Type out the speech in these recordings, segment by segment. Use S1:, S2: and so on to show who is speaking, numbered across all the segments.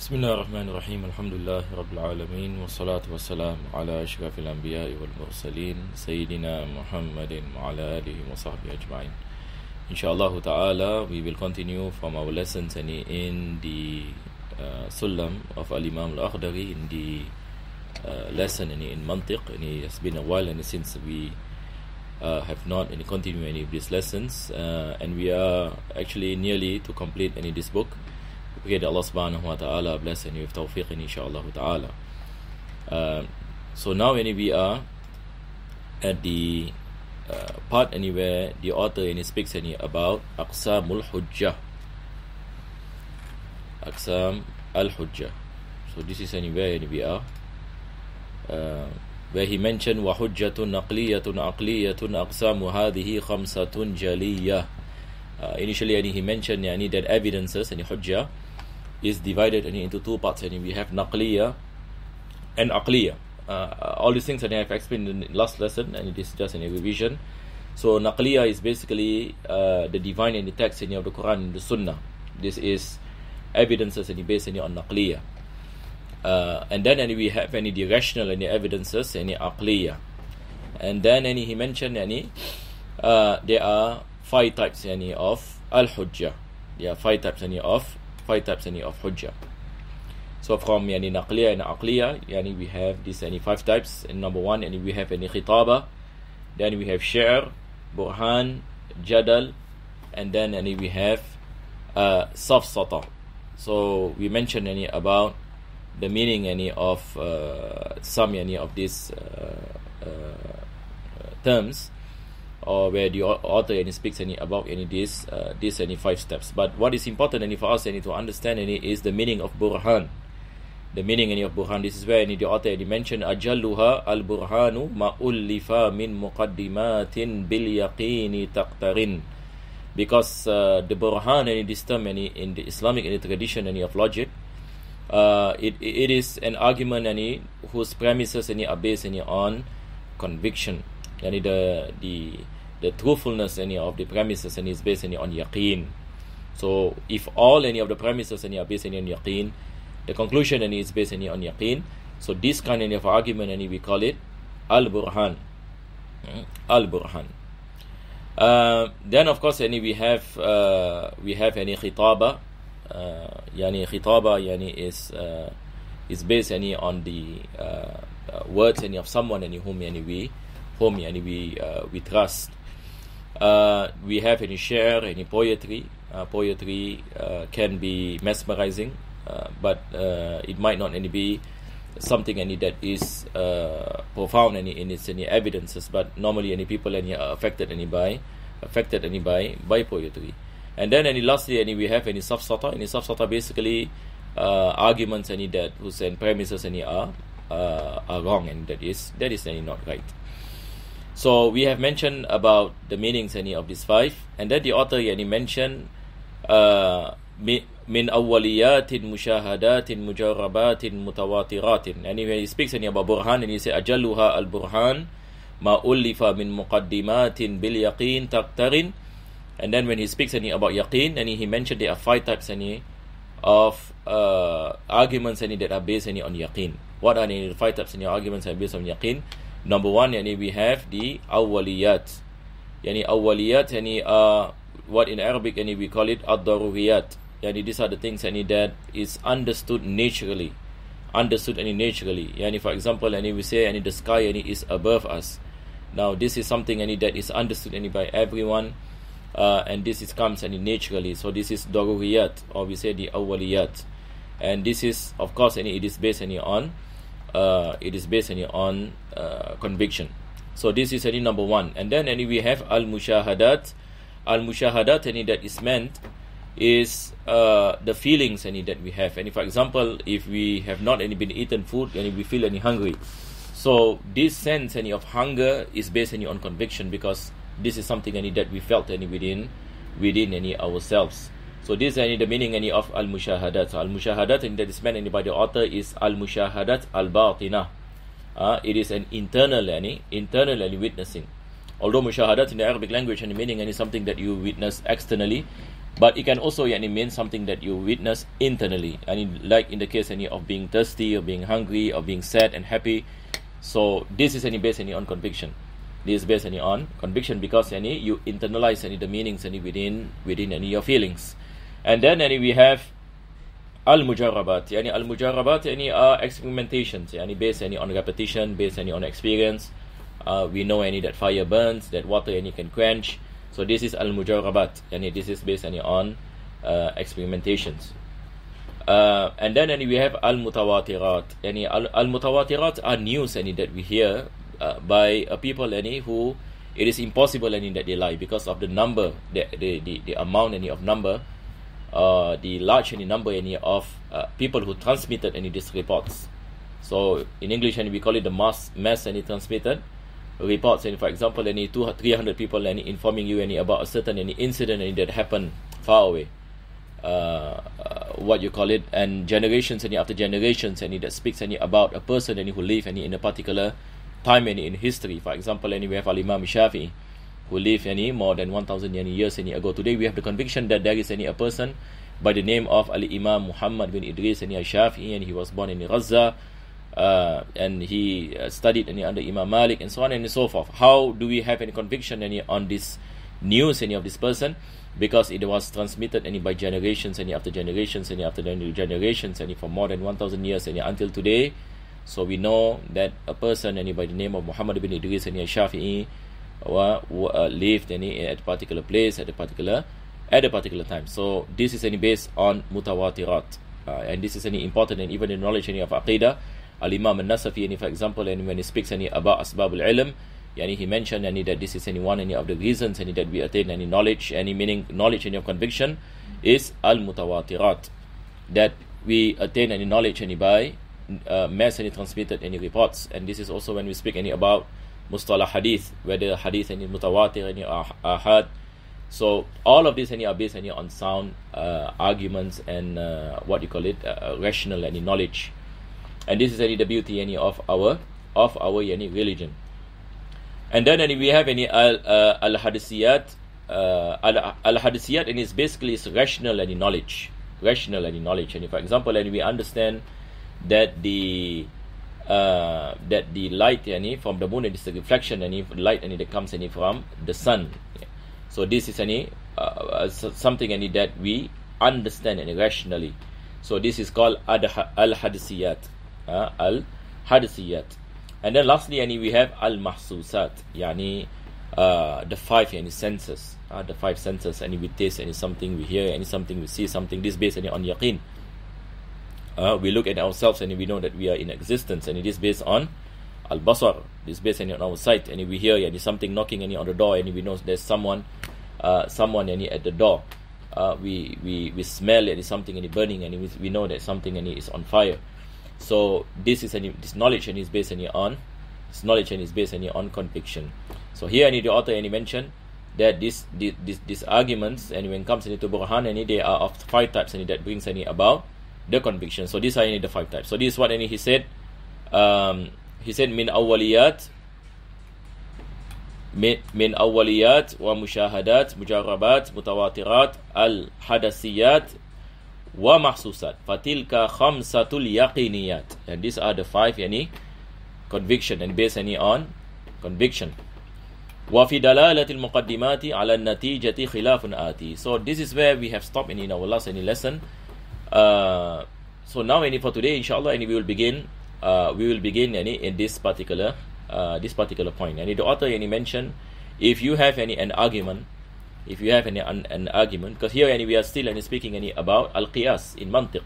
S1: Bismillahirrahmanirrahim. Alhamdulillah Rabbil Alamin. Wassalatu wassalamu ala ashrafil anbiya'i wal mursalin Sayyidina Muhammadin wa ala alihi wa sahbihi ajma'in. Inshallah ta'ala, we will continue from our lessons in the Sullam of Al-Imam Al-Akhdari, in the lesson in Mantiq. It has been a while since we have not continued any of these lessons, and we are actually nearly to complete this book. We pray that Allah subhanahu wa ta'ala bless you with tawfiq, inshallah ta'ala. So now we are at the part where the author speaks about Aqsamul Hujjah. Aqsam al-Hujjah. So this is where we are, where he mentioned wa hujjatun naqliyatun aqliyatun aqsamu hadhihi khamsatun jaliyah. Initially he mentioned that evidences hujjah is divided into two parts. We have naqliya and aqliya. All these things I have explained in the last lesson, and it is just a revision. So naqliya is basically the divine in the text of the Quran and the Sunnah. This is evidences based on naqliya. And then we have the rational evidences aqliya. And then he mentioned there are 5 types of al-hujjah. There are 5 types of hujjah. So from naqliya and aqliya, we have these 5 types. And number 1, we have khitaba. Then we have shi'r, burhan, jadal, and then we have safsata. So we mentioned about the meaning of some of these terms, or where the author speaks about these 5 steps. But what is important for us to understand is the meaning of burhan. The meaning of burhan. This is where the author mentioned ajalluha al-burhanu ma'ullifa min muqaddimatin bil yaqini taqtarin. Because the burhan this term in the Islamic tradition of logic, it is an argument whose premises are based on conviction. The truthfulness of the premises is based on yaqeen. So if all of the premises are based on yaqeen, the conclusion is based on yaqeen. So this kind of argument we call it al-burhan. Al-burhan. Then of course we have khitaba. Khitaba is based on the words of someone whom we trust. We have shi'r, poetry. Poetry can be mesmerizing, but it might not be something that is profound in its evidences. But normally people are affected by poetry. And then lastly we have safsata. Safsata basically arguments that whose premises are wrong, and that is not right. So we have mentioned about the meanings of these 5, and then the author mentioned min awwaliyatin mushahadatin mujarrabatin mutawatiratin. And when he speaks about burhan, and he says ajalluha al-burhan ma ullifa min muqaddimatin bil yaqin taqtarin. And then when he speaks about yaqeen, and he mentioned there are 5 types of arguments that are based on yaqeen. What are the 5 types of arguments that are based on yaqeen? Number 1, we have the awwaliyat. Awwaliyat are what in Arabic we call it ad-daruriyat. These are the things that is understood naturally. For example, we say the sky is above us. Now this is something that is understood by everyone. And this comes naturally. So this is daruriyat, or we say the awwaliyat. And this is, of course, it is based on conviction. So this is number 1. And then we have al-mushahadat. Al-mushahadat that is meant is the feelings that we have. And for example, if we have not been eaten food and we feel hungry, so this sense of hunger is based on conviction, because this is something that we felt within ourselves. So this is the meaning of al-mushahadat. So al-mushahadat that is meant by the author is al-mushahadat al-batinah. It is an internal witnessing. Although mushahadat in the Arabic language meaning is something that you witness externally, But it can also mean something that you witness internally, and like in the case of being thirsty or being hungry or being sad and happy. So this is based on conviction. This is based on conviction because you internalize the meanings within your feelings. And then we have al-mujarabat. Al-mujarabat are experimentations, based on repetition, based on experience. We know that fire burns, that water can quench. So this is al-mujarabat, this is based on experimentations. And then we have al-mutawatirat. Al-mutawatirat are news that we hear by people who it is impossible that they lie because of the number, the amount of number, the large number of people who transmitted these reports. So in English we call it the mass transmitted reports. And for example 300 people informing you about a certain incident that happened far away, what you call it, and generations after generations that speaks about a person who lived in a particular time in history. For example we have Al-Imam Shafi'i, who lived more than 1,000 years ago. Today we have the conviction that there is a person by the name of Al-Imam Muhammad bin Idris Shafi'i, and he was born in Gaza, and he studied under Imam Malik and so on and so forth. How do we have any conviction on this news of this person? Because it was transmitted by generations after generations after generations for more than 1,000 years until today. So we know that a person by the name of Muhammad bin Idris Shafi'i lived at a particular place at a particular time. So this is based on mutawatirat, and this is important, and even in knowledge of aqidah. Al-Imam al-Nasafi, for example, and when he speaks about asbabul ilm, he mentioned that this is one of the reasons that we attain knowledge, meaning knowledge of conviction is al-mutawatirat, that we attain knowledge by mass transmitted reports. And this is also when we speak about mustalah hadith, whether hadith mutawatir ahad. So all of this are based on sound arguments and what you call it, rational knowledge. And this is the beauty of our religion. And then we have al-hadisiyat. Al-hadisiyat is basically rational knowledge. And for example, we understand that the light from the moon is a reflection light that comes from the sun. So this is something that we understand rationally. So this is called al-hadisiyat. Al-hadisiyat. And then lastly we have al-mahsusat, the five senses. The five senses, we taste something, we hear something, we see something. This based on yaqeen. We look at ourselves and we know that we are in existence, and it is based on al-basar. This is based on our sight, and we hear something knocking on the door, and we know there's someone at the door. We smell something burning, and we know that something is on fire. So this knowledge is based on conviction. So here the author mentioned that these arguments, and when it comes to burhan, they are of five types, and that brings about the conviction. So these are the five types. So this is what he said. He said min awwaliyat wa mushahadat mujarabat mutawatirat al hadasiyat wa mahsusat fatilka khamsatul yaqiniyat. And these are the five conviction, and based on conviction. Wa fi dalalatil muqaddimati ala natijati khilafun ati. So this is where we have stopped in our last lesson. So now for today, inshallah, we will begin in this particular point. And the author mentioned, if you have an argument, an argument, because here we are still speaking about al-qiyas in Mantiq.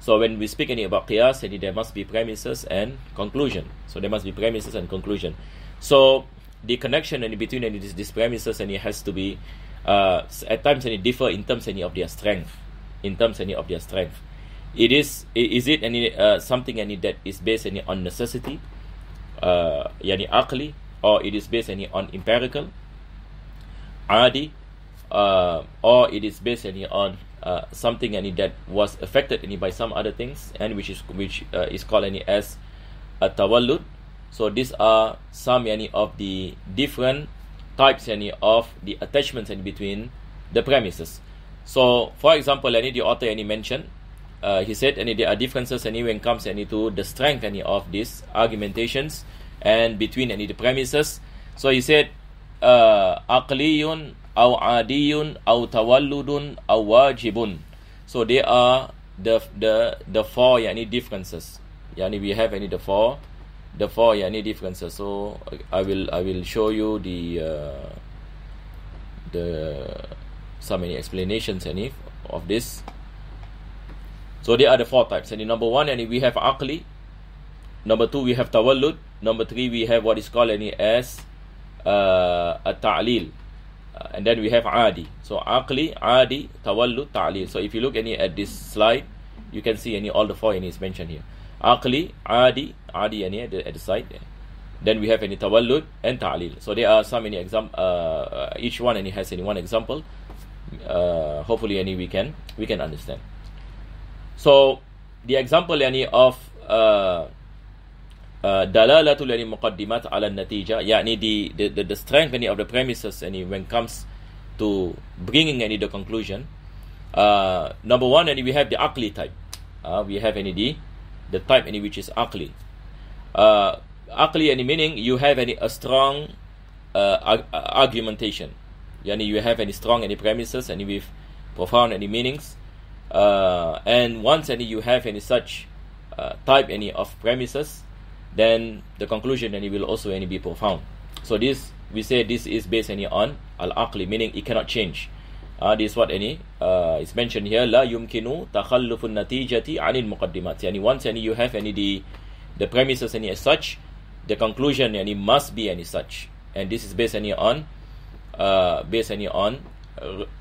S1: So when we speak about qiyas, there must be premises and conclusion. So there must be premises and conclusion. So the connection between these premises it has to be at times differ in terms of their strength. Is it something that is based on necessity, aqli, or it is based on empirical, adi, or it is based on something that was affected by some other things, and which is called as a tawallud. So these are some of the different types of the attachments between the premises. So, for example, the author mentioned, he said, there are differences when it comes to the strength of these argumentations and between the premises. So he said, aqliyun aw adiyun aw tawalludun aw wajibun. So they are the four differences. We have the four differences. So I will show you the some explanations of this. So they are the four types. Number one, we have aqli. Number two, we have tawallud. Number three, we have what is called as a ta'lil. And then we have adi. So aqli, adi, tawallud, ta'lil. So if you look at this slide, you can see all the four is mentioned here. Aqli, adi at the side. Then we have tawallud and ta'lil. So there are so many examples. Each one has one example. Hopefully we can understand. So the example of dalalatul muqaddimat ala natija, the strength of the premises when it comes to bringing the conclusion. Number one, we have the aqli type. We have the type which is aqli. Aqli meaning you have a strong argumentation. You have strong premises with profound meanings. And once you have such type of premises, then the conclusion will also be profound. So this, we say this is based on al-aqli, meaning it cannot change. This is what is mentioned here. La yumkinu takhallufun natijati anil muqaddimat. Once you have the premises as such, the conclusion must be such. And this is based on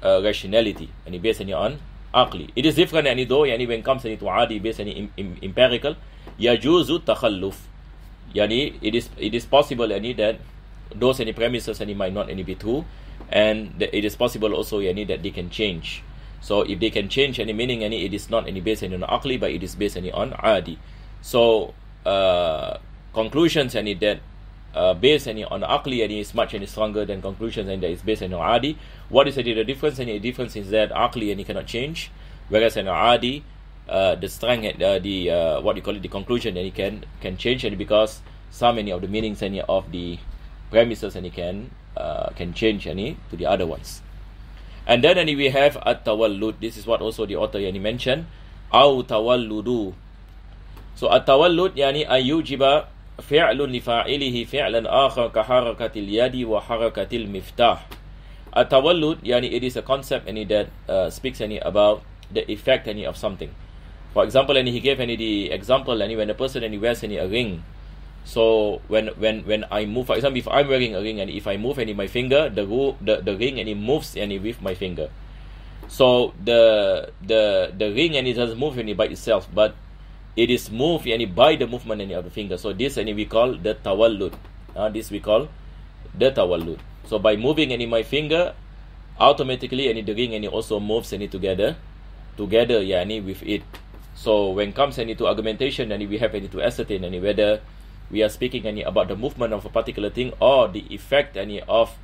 S1: rationality, based on aqli. It is different though when it comes to adi, based on empirical. Yajuzu takhalluf. It is possible that those premises might not be true, and it is possible also that they can change. So if they can change meaning, it is not based on aqli, but it is based on adi. So conclusions that based on aqli is much stronger than conclusions that is based on adi. What is the difference? The difference is that aqli cannot change, whereas in adi, the strength, what you call it, the conclusion, can change, because so many of the meanings of the premises can change to the other ones. And then we have at-tawallud. This is what also the author mentioned. Aw tawalludu. So at-tawallud ayujiba fi'lun li fa'ilihi fi'lan akhar ka harakatil yadi wa harakatil miftah. At-tawallud it is a concept that speaks about the effect of something. For example, he gave the example when a person wears a ring. So when I move, for example, if I'm wearing a ring and if I move my finger, the ring moves with my finger. So the ring it doesn't move by itself, but it is moved by the movement of the finger. So this we call the tawallud. This we call the tawallud. So by moving my finger, automatically the ring also moves together with it. So when it comes to argumentation, we have to ascertain whether we are speaking about the movement of a particular thing or the effect of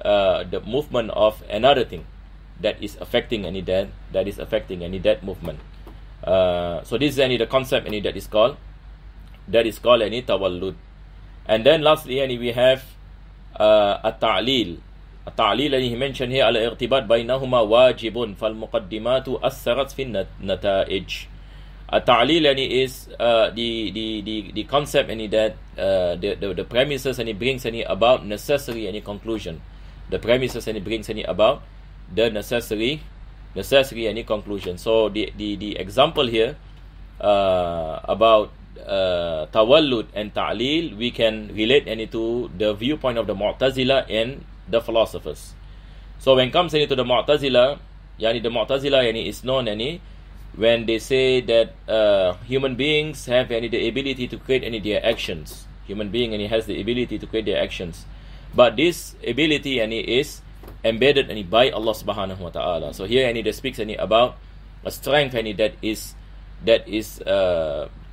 S1: the movement of another thing that is affecting that movement. So this is the concept that is called tawallud. And then lastly we have at-ta'lil. At-ta'lil he mentioned here al-irtibat bainahuma wajibun fal muqaddimatu assarat fi nata'ij. At-ta'lil is the concept that the premises brings about necessary conclusion. The premises brings about the necessary conclusion. So the example here about tawallud and ta'lil, we can relate to the viewpoint of the Mu'tazila and the philosophers. So when it comes to the Mu'tazila, the Mu'tazila is known when they say that human beings have the ability to create their actions. Human being has the ability to create their actions, but this ability is embedded by Allah subhanahu wa ta'ala. So here they speaks about a strength that is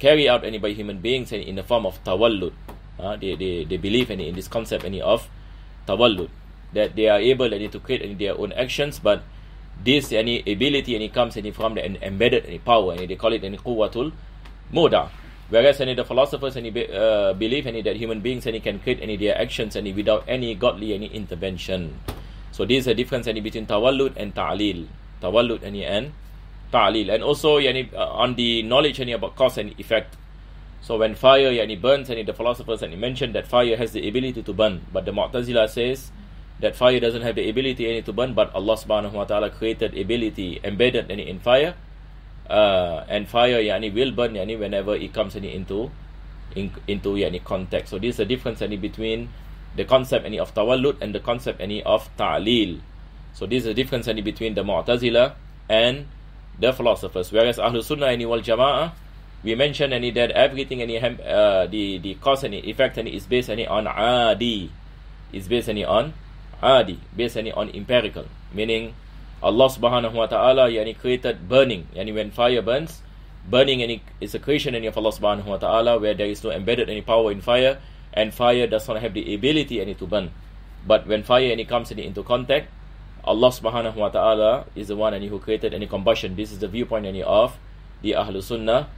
S1: carried out by human beings in the form of tawallud. They believe in this concept of tawallud, that they are able to create their own actions, but this any ability and it comes any from the embedded any power, and they call it any quwwatul muda. Whereas any the philosophers any believe any that human beings any can create any their actions any without any godly any intervention. So this is a difference any between tawallud and ta'lil. Tawallud any and ta'lil. And also yani, on the knowledge any about cause and effect. So when fire yani burns, any the philosophers and mentioned that fire has the ability to burn, but the Mu'tazila says that fire doesn't have the ability any to burn, but Allah subhanahu wa ta'ala created ability embedded any in fire, and fire yani will burn yani whenever it comes any into yani contact. So this is the difference any between the concept any of tawallud and the concept any of ta'lil. So this is the difference any between the Mu'tazila and the philosophers. Whereas Ahlus Sunnah any wal Jama'ah, we mentioned any that everything any the cause and effect any is based any on adi, is based any on adi, based any on empirical, meaning Allah subhanahu wa ta'ala yani created burning, yani when fire burns, burning any is a creation any of Allah subhanahu wa ta'ala, where there is no embedded any power in fire, and fire does not have the ability any to burn. But when fire any comes any into contact, Allah subhanahu wa ta'ala is the one any who created any combustion. This is the viewpoint any of the Ahlus Sunnah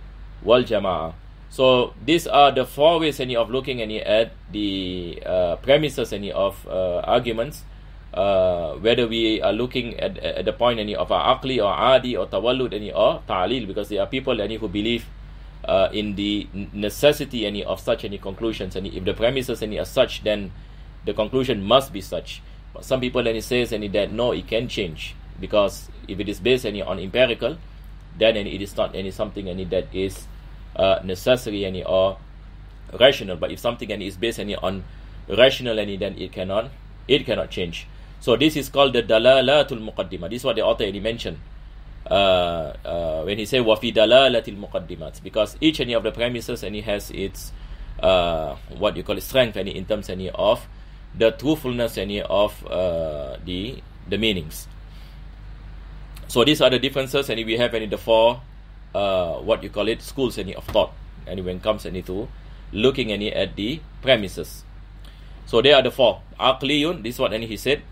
S1: wal Jama'ah. So these are the four ways any of looking any at the premises any of arguments, whether we are looking at the point any of aqli or adi or tawallud any or ta'lil, because there are people any who believe in the necessity any of such any conclusions, and if the premises any are such, then the conclusion must be such. But some people any says any that no, it can change, because if it is based any on empirical, then it is not any something any that is necessary any or rational. But if something any is based any on rational any, then it cannot change. So this is called the dalalatul muqaddimah. This is what the author any mentioned when he said wafi dalalatil muqaddimat, because each any of the premises any has its what you call it strength any in terms any of the truthfulness any of the meanings. So these are the differences, and we have any the four what you call it schools any of thought, and when it comes any to looking any at the premises. So they are the four. Aqliyun, this is what any he said.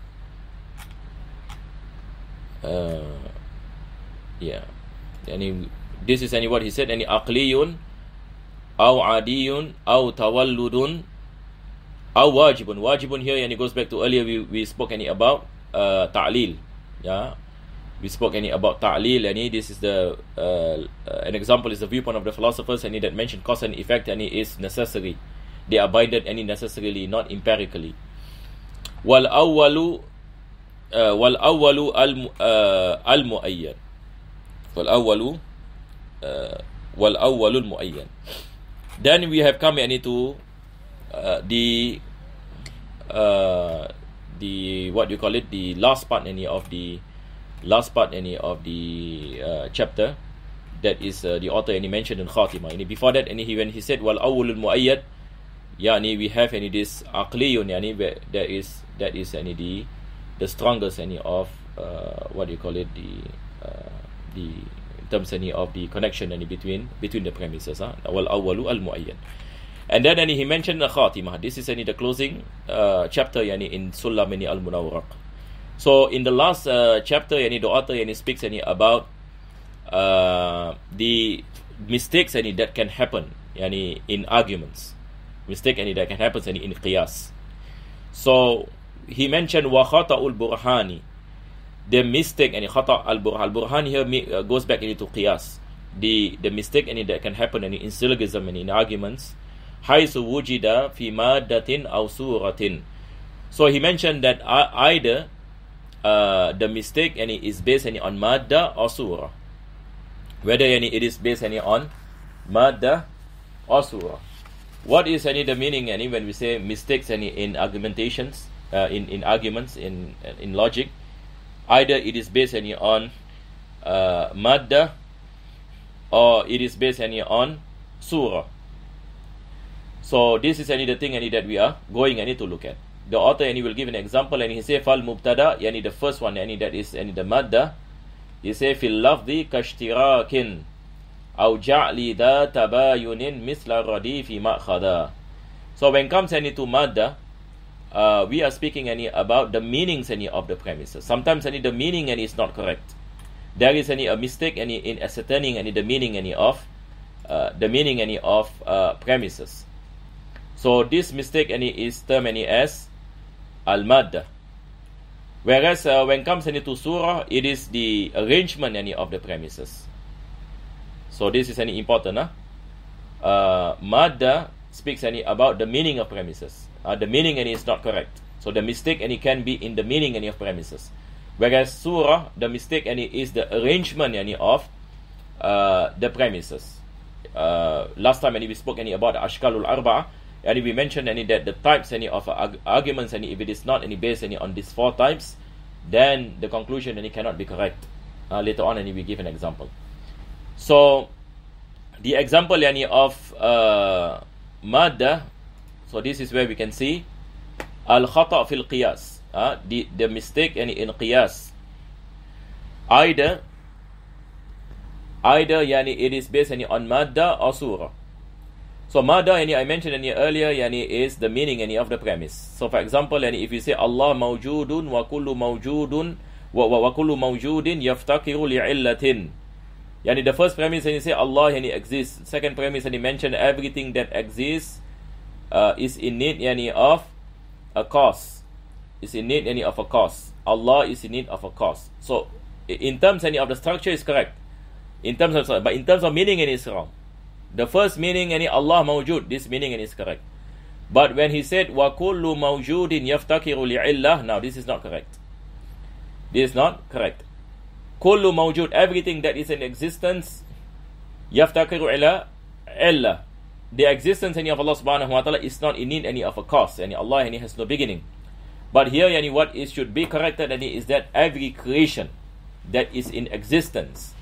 S1: Any this is any what he said. Any aqliyun, aw adiyun, aw tawalludun, aw wajibun. Wajibun here, and it goes back to earlier we spoke any about ta'lil. Yeah. We spoke any about ta'lil, and this is the an example is the viewpoint of the philosophers, and that mentioned cause and effect, and is necessary. They are binded any necessarily, not empirically. Wal awwalu al mu'ayyan. Wal awwalu al mu'ayyan. Then we have come any to the what you call it, the last part any of the chapter, that is the author any mentioned in Khatimah. And before that, any when he said wal awwalul muayyad, yani we have any this aqliyun, yani where that is any the strongest any of what you call it, the in terms any of the connection any between the premises, wal awwalu al muayyad. And then he mentioned the Khatimah. This is any the closing chapter yani in Sullam any al Munawwaraq. So in the last chapter, the author speaks about the mistakes that can happen in arguments. Mistake that can happen in qiyas. So he mentioned wa khata'ul burhani, the mistake khata' al burhan. Al burhan here goes back into qiyas. The mistake that can happen in syllogism and in arguments. Haythu wujida fi maddatin aw suratin. So he mentioned that either the mistake is based on madda or surah, whether it is based on madda or surah. What is the meaning when we say mistakes in argumentations, in arguments, in logic? Either it is based on madda or it is based on surah. So this is the thing that we are going to look at. The author will give an example, and he say fal mubtada, the first one that is the madda. He say fil lafzi kashtirakin aw ja'li da tabayunin misla radifi ma'khada. So when comes to madda, we are speaking about the meanings of the premises. Sometimes the meaning is not correct. There is a mistake in ascertaining the meaning of premises. So this mistake is termed as al-madda. Whereas when it comes to surah, it is the arrangement of the premises. So this is important. Madda speaks about the meaning of premises. The meaning is not correct. So the mistake can be in the meaning of premises. Whereas surah, the mistake is the arrangement of the premises. Last time we spoke about ashkalul arba'a, and we mentioned that the types of arguments, if it is not based on these 4 types, then the conclusion cannot be correct. Later on we give an example. So the example of madda, so this is where we can see al-khata' fil qiyas, the mistake in qiyas. Either it is based on madda or surah. So madda I mentioned earlier is the meaning of the premise. So for example, if you say Allah mawjudun wa kullu mawjudun wa kullu mawjudin yaftakiru li'illatin, the first premise you say Allah exists. Second premise mention everything that exists is in need of a cause. Is in need of a cause. Allah is in need of a cause. So in terms of the structure is correct. But in terms of meaning it is wrong. The first meaning Allah mawjud, this meaning is correct. But when he said wa kullu mawjudin yaftakiru li'illah, now this is not correct. This is not correct. Kullu mawjud, everything that is in existence, yaftakiru ila illah. The existence of Allah subhanahu wa ta'ala is not in need of a cause. Allah has no beginning. But here what is should be corrected is that every creation that is in existence,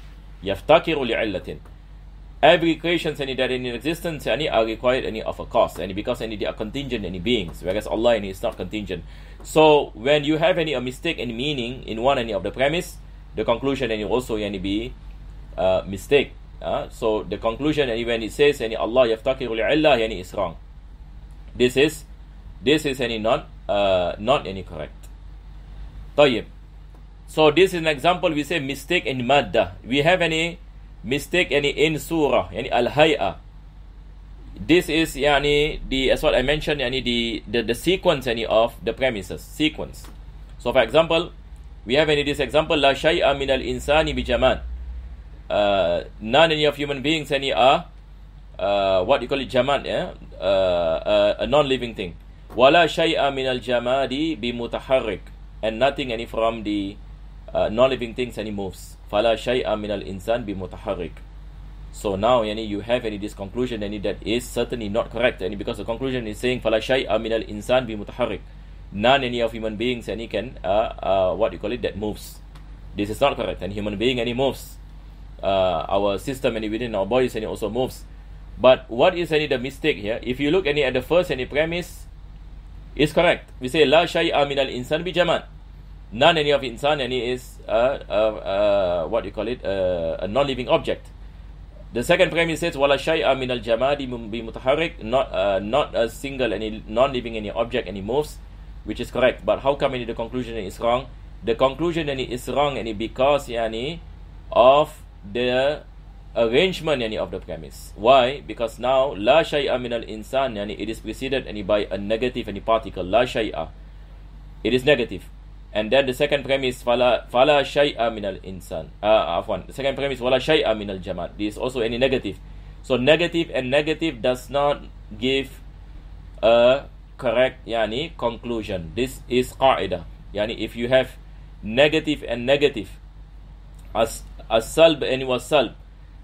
S1: yaftakiru li'illatin. Every creation that in existence are required of a cause, because they are contingent beings, whereas Allah is not contingent. So when you have a mistake in meaning in one of the premise, the conclusion also be mistake. So the conclusion when it says Allah yaftakiru li'illah is wrong. This is not correct. طيب. So this is an example. We say mistake in madda. We have any mistake in surah, al-hay'a. This is as what I mentioned, the sequence of the premises, sequence. So for example, we have this example, la shay'a min al-insani bi jaman. None of human beings are what you call it, jaman, a non-living thing. Wala shay'a min al-jamadi bi mutaharrik, and nothing from the non-living things moves. Fala shay'a min al-insan bi mutaharrik. So now you have this conclusion that is certainly not correct, because the conclusion is saying fala shay'a min al-insan bi mutaharrik. None of human beings can what you call it, that moves. This is not correct. And human being moves. Our system within our bodies also moves. But what is the mistake here? If you look at the first premise, is correct. We say la shay'a min al-insan bi jaman. None of insan is what you call it, a non-living object. The second premise says wala shay'a min al-jamadi bi mutaharrik, not a single non-living object moves, which is correct. But how come the conclusion is wrong? The conclusion is wrong because of the arrangement of the premise. Why? Because now la shay'a min al-insan it is preceded by a negative particle, la shay'a. It is negative. And then the second premise fala shay'a min al-insan. The second premise wala shay'a min al-jamad. This is also negative. So negative and negative does not give a correct conclusion. This is qaida. If you have negative and negative, as salb and was salb,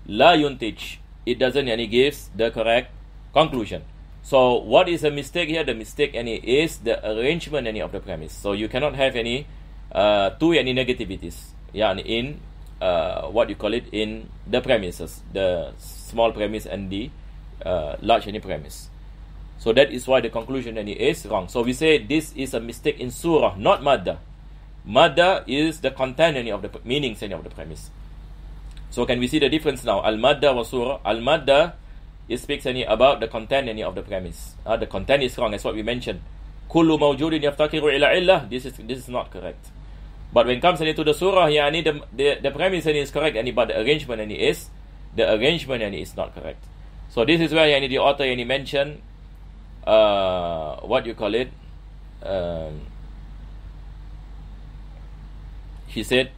S1: la yuntij, it doesn't gives the correct conclusion. So what is a mistake here? The mistake is the arrangement of the premise. So you cannot have two negativities in what you call it, in the premises, the small premise and the large premise. So that is why the conclusion is wrong. So we say this is a mistake in surah, not madda. Madda is the content of the meanings of the premise. So can we see the difference now? Al-madda wa surah. Al-madda, it speaks about the content of the premise. The content is wrong, that's what we mentioned. kullu mawjudin yaftakiru ila illah, this is not correct. But when it comes into the surah, the premise is correct, but the arrangement is not correct. So this is where the author mentioned what you call it. He said,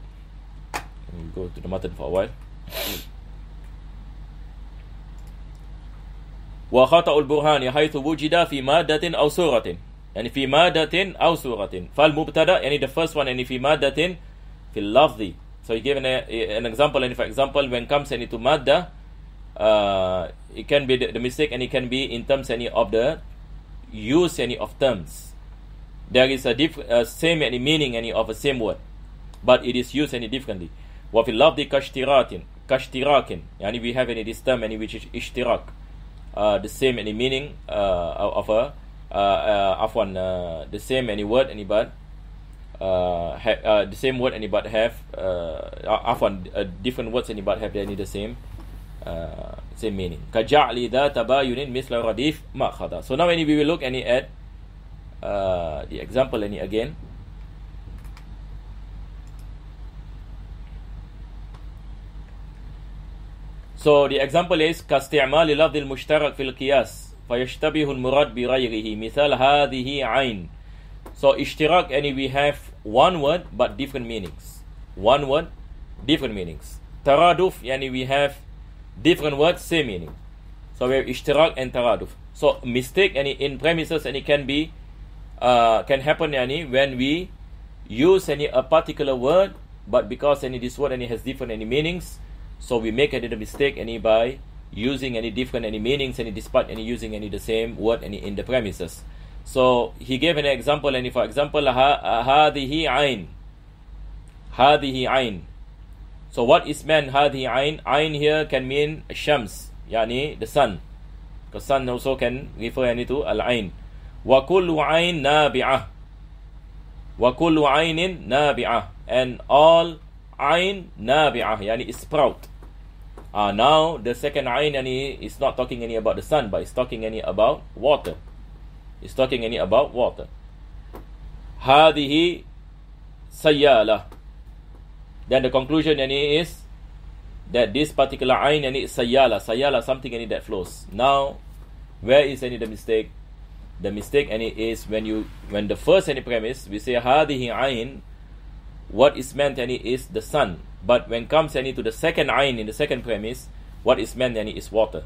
S1: let me go to the matan for a while. وخطأ البرهان حيث وجد في مادة أو سورة يعني في مادة أو سورة فالمبتدأ the first one في مادة في اللفظ. So he gave an example, and for example when it comes into madda, it can be the mistake, and it can be in terms of the use of terms. There is a same meaning of a same word, but it is used differently. وفي اللفظ كاشتراك يعني we have this term which is اشتراك, the same meaning of a the same word but the same word but have different words but have the same meaning. كجعل ذا تباين مثل رديف مأخذ. So now we will look at the example again. So the example is كاستعمال لفظ المشترك في القياس فيشتبه المراد بغيره مثال هذه عين. So اشتراك we have one word but different meanings. One word, different meanings. ترادف we have different words, same meaning. So we have اشتراك and ترادف. So mistake in premises can happen when we use a particular word, but because this word has different meanings, so we make a mistake by using different meanings despite using the same word in the premises. So he gave an example, for example هذه عين. هذه عين. So what is meant هذه عين? Ain here can mean shams, the sun, because sun also can refer to al-ain. وكل عين نابعة. وكل عين نابعة, and all ain nabi'ah sprout. Now the second ain is not talking about the sun, but it's talking about water. It's talking about water. هذه سيالة. Then the conclusion is that this particular ain is sayala. Sayala, something that flows. Now where is the mistake? The mistake is when the first premise we say هذه ain, what is meant is the sun, but when comes to the second ain in the second premise, what is meant is water.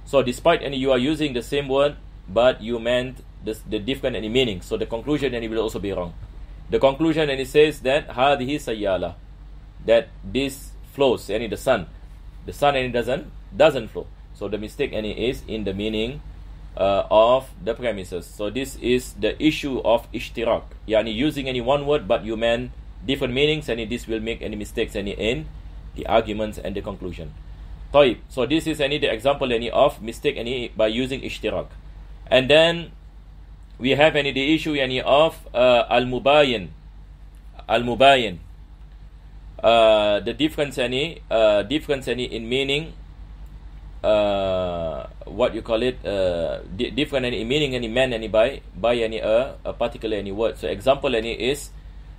S1: So despite you are using the same word, but you meant the different meaning, so the conclusion will also be wrong. The conclusion says that هذه سيالة, that this flows the sun doesn't flow. So the mistake is in the meaning of the premises. So this is the issue of ishtirak, using one word but you meant different meanings, and this will make any mistakes in the arguments and the conclusion. طيب. So this is the example of mistake by using ishtirak. And then we have the issue of al-mubayin. Al-mubayin, the difference in meaning, what you call it, different meaning meant by a particular word. So example is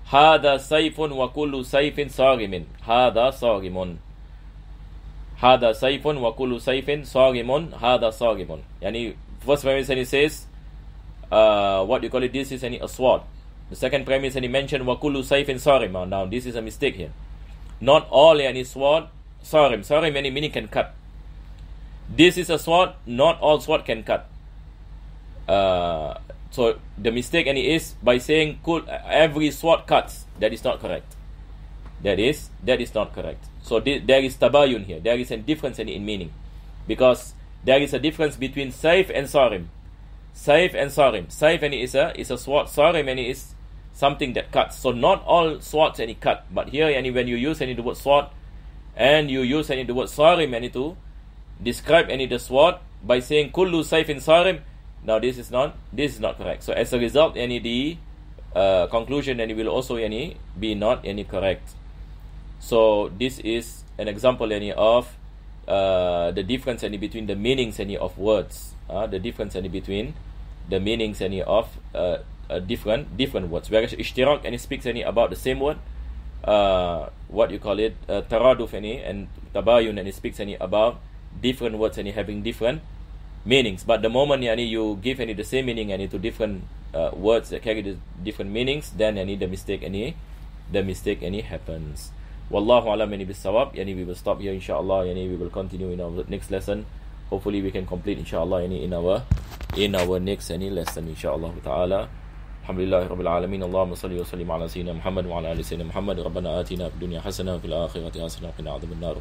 S1: هذا سيف وكل سيف صارم. هذا صارم. هذا سيف وكل سيف صارم. هذا صارم. First premise it says what you call it, this is a sword. The second premise he mentioned وكل سيف صارم. Now this is a mistake here. Not all sword صارم. صارم meaning can cut. This is a sword, not all sword can cut. So the mistake is by saying every sword cuts. That is not correct. That is not correct. So there is tabayun here. There is a difference in meaning, because there is a difference between saif and sarim. Saif and sarim. Saif is a sword. Sarim is something that cuts. So not all swords cut. But here when you use the word sword and you use the word sarim to describe the sword by saying kullu saifin sarim, now this is not correct. So as a result the conclusion will also be not correct. So this is an example of the difference between the meanings of words, the difference between the meanings of different words. Whereas ishtirak and it speaks any about the same word, what you call it, taraduf any, and tabayun and it speaks any about different words and having different meanings. But the moment you give any the same meaning and to different words that carry the different meanings, then the mistake happens. Wallahu alam bis-sawab. We will stop here inshallah. We will continue in our next lesson. Hopefully we can complete inshallah in our next lesson inshallah ta'ala. Alhamdulillah rabbil alamin. Allahumma salli wa sallim ala sayyidina Muhammad wa ala ali sayyidina Muhammad. Rabbana atina fid dunya hasanah wa fil akhirati hasanah wa qina adhaban nar.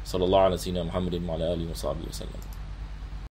S1: Sallallahu ala sayyidina Muhammadin wa ala alihi wa sahbihi wa sallam.